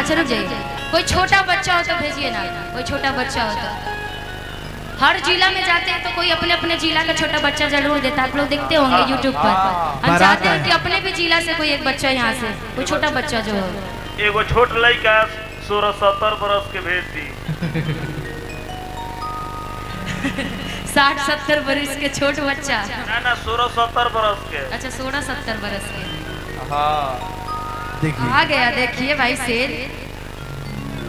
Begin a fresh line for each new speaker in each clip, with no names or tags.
अच्छा रुक जाइए, कोई छोटा बच्चा हो तो भेजिए ना, कोई छोटा बच्चा हो तो। हर जिला में जाते हैं तो कोई अपने अपने जिला का छोटा बच्चा जरूर देता है, आप लोग देखते होंगे यूट्यूब पर। हम चाहते हैं कि अपने भी जिला से कोई एक बच्चा यहाँ से, कोई छोटा बच्चा जो हो।
एगो छोट लड़का 16-17 बरस के भेज दी।
60-70 बरस के छोट बच्चा?
ना 16-17 बरस के।
अच्छा 16-17 बरस के।
हाँ
देखिए
आ गया, देखिए भाई शेर।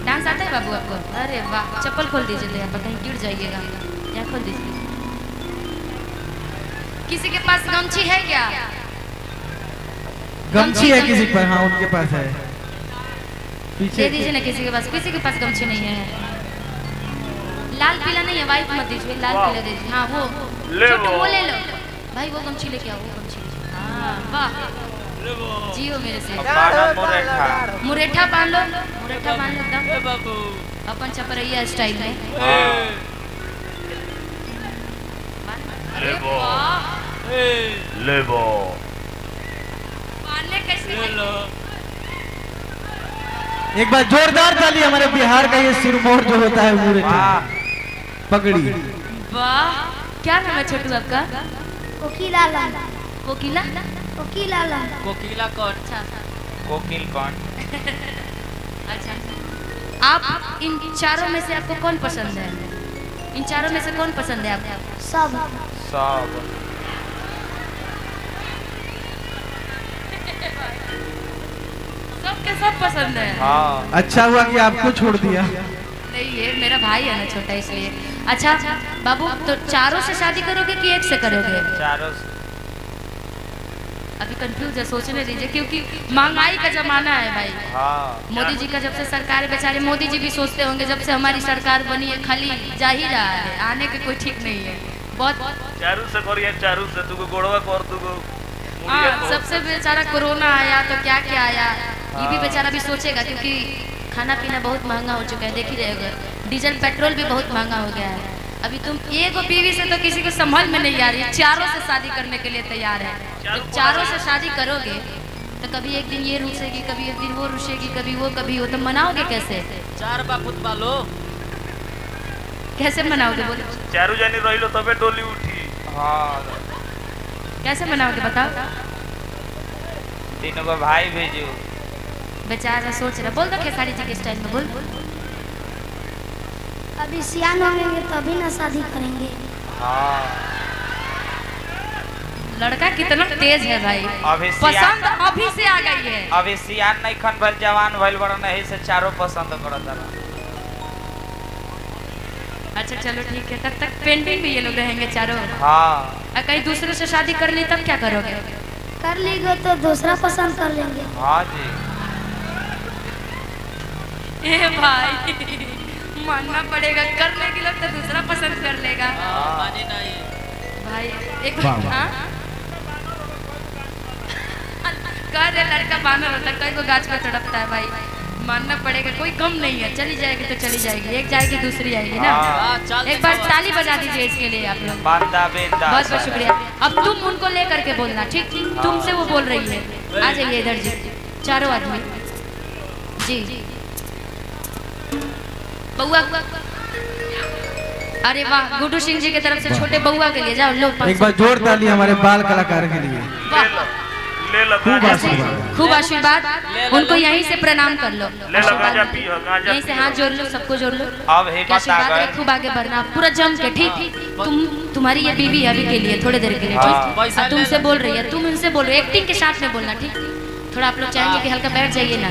डांस आता है बाबू आपको? अरे वाह, चप्पल खोल दीजिए यहाँ पर, कहीं गिर जाइएगा। यहाँ खोल दीजिए। किसी के पास गमछी है क्या?
गमछी है किसी पर? हाँ उनके पास है, पीछे
दे दीजिए ना किसी के पास। किसी के पास गमछी नहीं है? लाल पीला नहीं है, वाइट मत दीजिए, लाल पीला दीजिए। हाँ वो छोटू वो ले लो भाई, वो गमछी लेके आओ, वो गमछी। हाँ वाह जियो मेरे से। मुरेठा बांध लो, मुरेठा बांध लो एकदम अपन चपरैया स्टाइल में।
लेबो
बांधने कैसे?
एक बार जोरदार ताली हमारे बिहार का ये सिरमौर जो होता है मुरेठा पगड़ी।
वाह क्या नाम है छोटू आपका?
कोकिला लाल।
कोकिला?
कोकिला लाल।
कोकिला कौन?
अच्छा
कोकिल कौन?
अच्छा आप इन चारों में से आपको कौन पसंद है? इन चारों में से कौन पसंद है आपको?
सब।
सब
सबके सब पसंद है।
हाँ
अच्छा हुआ कि आपको छोड़ दिया।
नहीं ये मेरा भाई है ना छोटा, इसलिए। अच्छा बाबू तो चारों से शादी करोगे कि एक से करोगे?
चारों।
अभी कंफ्यूज है, सोचने दीजिए क्योंकि महंगाई का जमाना है भाई।
हाँ
मोदी जी का जब से सरकार, बेचारे मोदी जी भी सोचते होंगे जब से हमारी सरकार बनी है खाली जा ही रहा है, आने के कोई ठीक नहीं है। बहुत
चारू से करिए, चारू से तू गोड़वा कर दू।
हाँ सबसे बेचारा कोरोना आया तो क्या क्या आया, ये भी बेचारा भी सोचेगा क्योंकि खाना पीना बहुत महंगा हो चुका है, देख ही रहेगा। डीजल पेट्रोल भी बहुत महंगा हो गया है। अभी तुम एक बीवी से तो किसी को संभल में नहीं आ रही है, चारों से शादी करने के लिए तैयार है। जब चारों से शादी करोगे तो कभी एक दिन ये रुसेगी, कभी एक दिन वो रुसेगी, कभी वो, तो मनाओगे कैसे?
4 बापुत वालो
कैसे मनाओगे बोलो?
चारू जानी रही लो तबे डोली उठी।
हाँ
कैसे मनाओगे बताओ?
तीनों को भाई भेजो।
बेचारा सोच रहा, बोल दो खेसारी जी के स्टाइल में बोल।
अभी सियान होंगे तभी ना शादी करेंगे।
हाँ
लड़का कितना तेज है भाई,
अभी
पसंद अभी से आ गई है।
अभी सियान नहीं खन भल जवान भइल बड़ा नहीं से चारों पसंद करता रहा।
अच्छा चलो ठीक है, तब तक पेंडिंग भी ये लोग रहेंगे चारों।
हाँ
कहीं दूसरे से शादी कर ली तब क्या करोगे?
कर लेंगे तो दूसरा पसंद कर लेंगे।
हाँ जी।
ए भाई मानना पड़ेगा, कर लेगी लोग तो दूसरा पसंद कर लेगा।
माने नहीं
भाई एक हाँ कह दे लड़का बानर होता है, कई को गाछ पे तड़पता है भाई। मानना पड़ेगा, कोई कम नहीं है। चली जाएगी तो चली जाएगी, एक जाएगी दूसरी आएगी ना। एक बार ताली बजा दीजिए इसके लिए आप लोग। बहुत बहुत शुक्रिया। अब तुम उनको ले करके बोलना, ठीक? तुमसे वो बोल रही है, आ जाइए इधर जी, चारों आदमी जी। बउआ, अरे वाह, गुड्डू सिंह जी की तरफ से छोटे बउआ के लिए जाओ लो।
एक बार जोर ताली हमारे बाल कलाकार के लिए।
खूब आशीर्वाद, उनको यहीं से प्रणाम कर लो, यहीं से हाथ जोड़ लो, सबको जोड़ लो। आशीर्वाद खूब आगे बढ़ना पूरा जम के, ठीक? तुम्हारी ये बीवी है अभी के लिए, थोड़ी देर के लिए, ठीक? तुमसे बोल रही है, तुम इनसे बोलो, एक्टिंग के साथ में बोलना, ठीक? थोड़ा आप लोग चाहेंगे कि हल्का बैठ जाइए ना,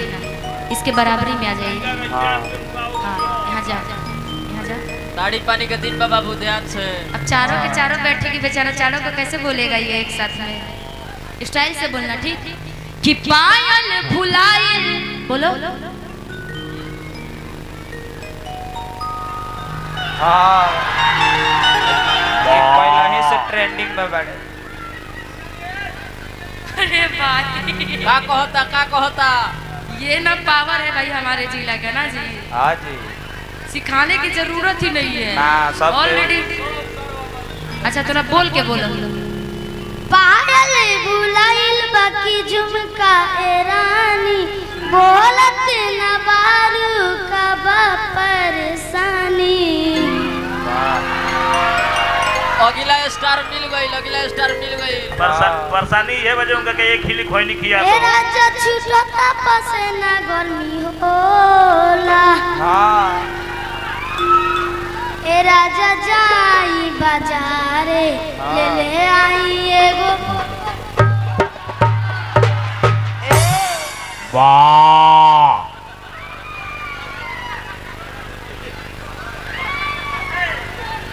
इसके बराबरी में आ जाइए। हाँ यहाँ जा, यहाँ जा।
दाढ़ी पानी का दिन बाबू ध्यान से।
अब चारों के चारों बैठेगी, बेचारा चारों को कैसे बोलेगा ये एक साथ में? स्टाइल से बोलना, ठीक? कि पायल फुलाए बोलो।
हाँ पहला ही से ट्रेंडिंग में बैठे।
अरे भाई
का कहता
ये ना पावर है भाई हमारे जिला का ना जी।
हाँ जी,
सिखाने की जरूरत ही नहीं है
सब
ऑलरेडी। अच्छा थोड़ा बोल के बोलो।
पायल बुलाइल बाकी झुमका ए रानी बोलत न बा
स्टार मिल गई, अगला स्टार मिल गई।
परेशानी ये वजह उनका के एक खिली खोई नहीं किया
ए राजा छूटता पसेना गर्मी होला।
हाँ
ए राजा जाई बाजारे ले ले आई एगो।
वाह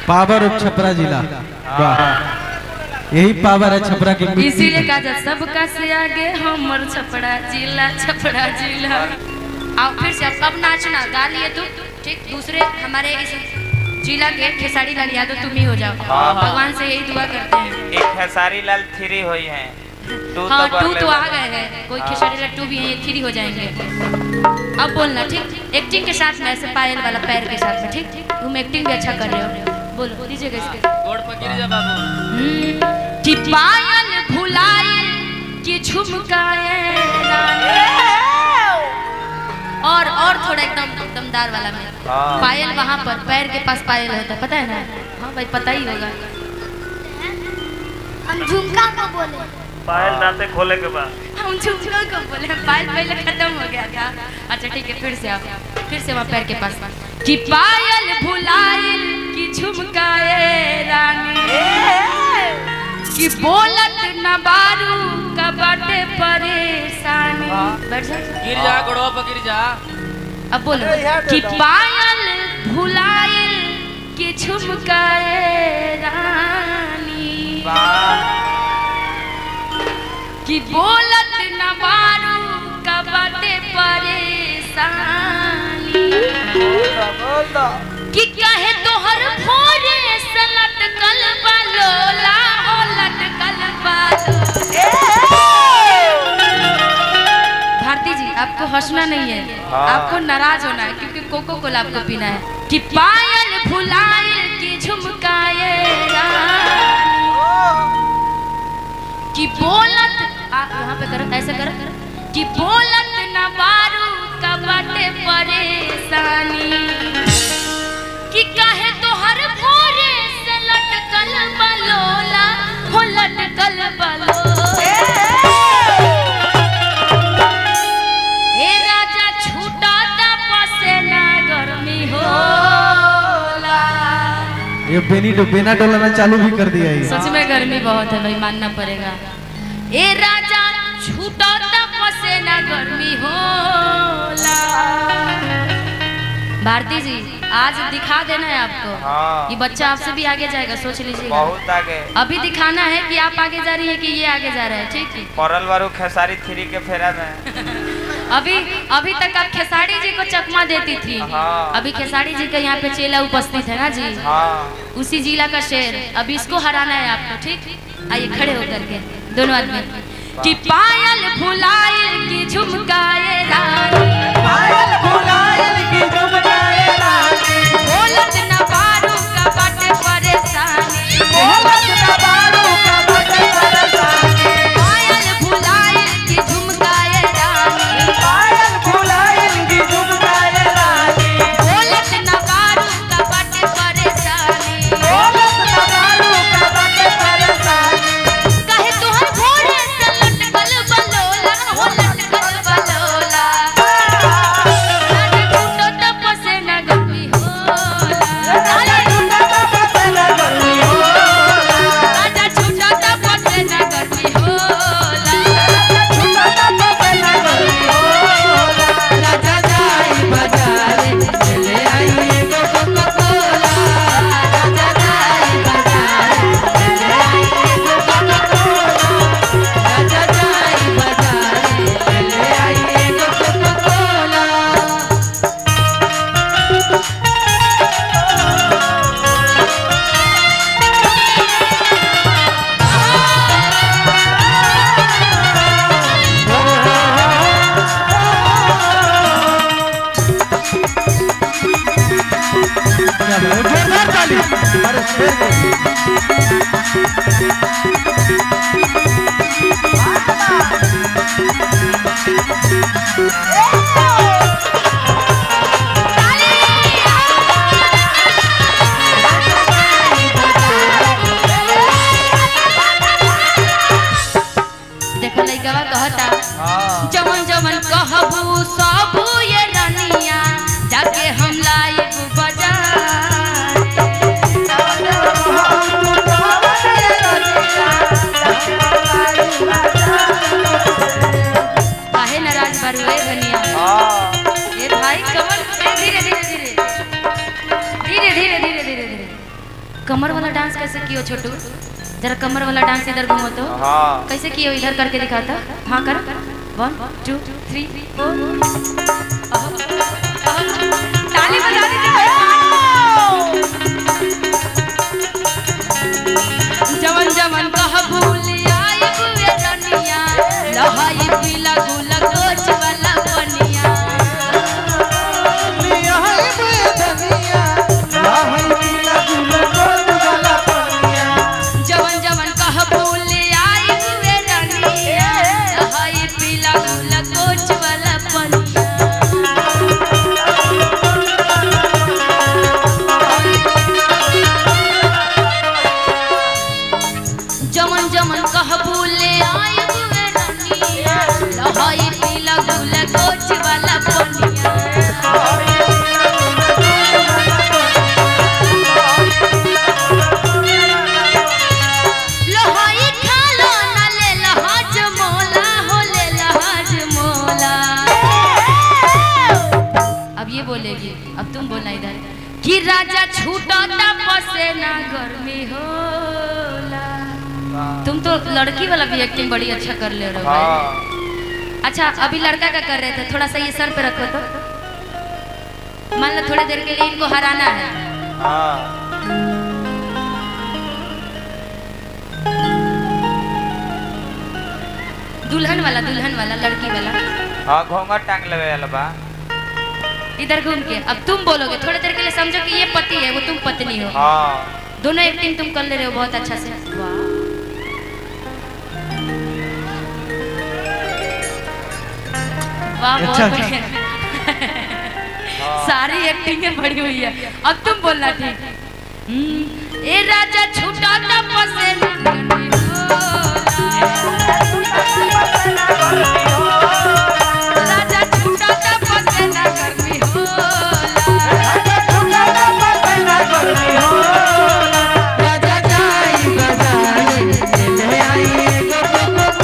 पावर ऑफ छपरा जिला। वाह यही पावर है छपरा की मिट्टी
इसीलिए
की।
कहा जा सबका से आगे हमर छपरा जिला, छपरा जिला। आओ फिर से अब नाचना गा लिए तुम, ठीक। दूसरे हमारे इस जिला के खेसारी लाल यादव तुम ही हो जाओ। भगवान से यही दुआ करते हैं।
एक खेसारी लाल 3 हुई हैं, 2
हाँ
तो
2 तो आ
बगले
गए हैं, कोई खेसारी लाल 2 भी है, ये 3 हो जाएंगे। अब बोलना ठीक, एक्टिंग के साथ में ऐसे पायल वाला पैर के साथ में, ठीक। तुम एक्टिंग भी अच्छा कर रहे हो, बोलो दीजिएगा इसके।
गोड़ पकड़ जा बाबू।
कि पायल भुलाए कि झुमकाए और थोड़ा एकदम दमदार वाला में।
हाँ।
पायल वहाँ पर पैर के पास पायल होता है, पता है ना? हाँ भाई पता ही होगा।
हम झुमका को बोले।
पायल दांते खोले के बाद
हम झुमका को बोले, पायल पहले खत्म हो गया था। अच्छा ठीक है, फिर से आओ, फिर से वहाँ पैर के पास। कि पायल भुलाए कि झुमकाए रानी, कि बोलत न बारू का बाटे परेशानी। बैठ जा,
गिर जा, गोड़वा पर गिर जा।
अब बोलो। कि पायल भुलाइल कि झुमकाए रानी, कि बोलत न बारू का बाटे परेशानी, कि कहे तोहर भोरे से लटकल बलोला ओ लटकल बलोला। भारती जी आपको हंसना नहीं है, आपको नाराज होना है, क्योंकि कोको कोला आपको पीना है। कि पायल भुलाए कि झुमकाए रानी, कि बोलत आप यहाँ पे करो, ऐसे करो। कि बोलत न बारू का बाटे परेशानी, कि काहे तोहर भोरे से लटकल बलोला हो लटकल बलोला। ए राजा छूटा पसेना गर्मी होला।
ये बेना डोलाना चालू भी कर दिया ये।
सच में गर्मी बहुत है भाई, मानना पड़ेगा। ए राजा छूटा पसेना गर्मी होला। भारती जी आज दिखा देना है आपको।
हाँ।
ये बच्चा आपसे भी आगे जाएगा, सोच लीजिएगा।
बहुत आगे।
अभी दिखाना है कि आप आगे जा रही है कि ये आगे जा रहा है, ठीक है।
परल वारू खेसारी 3 के फेरा में।
अभी तक आप खेसारी जी को चकमा देती थी।
हाँ।
अभी खेसारी जी का यहाँ पे चेला उपस्थित है ना जी।
हाँ।
उसी जिला का शेर, अभी इसको हराना है आपको, ठीक। आइए खड़े होकर के दोनों आदमी। कि पायल भुलाइल की झुमकाए रानी,
पायल भुलाइल की झुमकाए रानी,
बोलत न बारू का बाटे परेशानी,
बोलत न बारू का बाटे परेशानी।
पायल भुलाइल की झुमकाए रानी,
पायल भुलाइल की झुमकाए रानी,
बोलत न बारू का बाटे परेशानी,
बोलत न बारू का बाटे परेशानी।
कहे तुहर भोरे से लटकल बलोला हो लटकल बलोला। देखो लइकवा कहता
हाँ
जमन जमन कहबू सबू ये रानिया जाके हम लाइब बाजार काहे नाराज बारू ए धनिया ए भाई कमर धीरे धीरे धीरे धीरे धीरे धीरे धीरे धीरे कमर वाला डांस कैसे कियो छोटू जरा कमर वाला डांस इधर घूमो तो
हाँ
कैसे कियो इधर करके दिखाता हाँ कर 1 2 3 4 ताली बजा दीजिए जवन जवन कह भूल आइब वे रनिया लहाई पीला गुला कोच वाला पनिया जवन जवन कह भूल आइब वे रनिया लहाई पीला गुला कोच वाला पनिया जमन जमन कह भूले आइब वे रनिया लहाई पीला गुला कोच वाला पनिया लहाई खालो ना ले लहाज मोला हो ले लहाज मोला अब ये बोलेगी अब तुम बोलना इधर कि राजा छूटा पसे ना गर्मी होला तुम तो लड़की वाला भी एक्टिंग बड़ी अच्छा कर ले रहे हो भाई। अच्छा अभी लड़का का कर रहे थे थोड़ा सा ये सर पे रखो तो मान लो थोड़ी देर के लिए इनको हराना है दुल्हन वाला लड़की वाला
हाँ घोंघट टांग लेवे वाला बा
इधर घूम के अब तुम बोलोगे थोड़ी देर के लिए समझो कि ये पति है वो तुम पत्नी हो
हाँ
दोनों एक्टिंग तुम कर ले रहे हो बहुत अच्छा से वाह वाह बहुत
अच्छा,
बढ़िया सारी एक्टिंग बड़ी हुई है अब तुम बोलना ठीक ए राजा छूटा पसे राजा छूटा पसे ना गर्मी
राजा जाई बाजार ले आई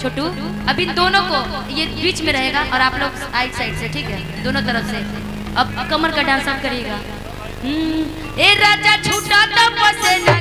छोटू अभी दोनों को ये बीच में रहेगा और आप लोग साइड से, ठीक है, दोनों तरफ से। अब कमर का डांस आप करिएगा। ए राजा छूटा तो पसे ना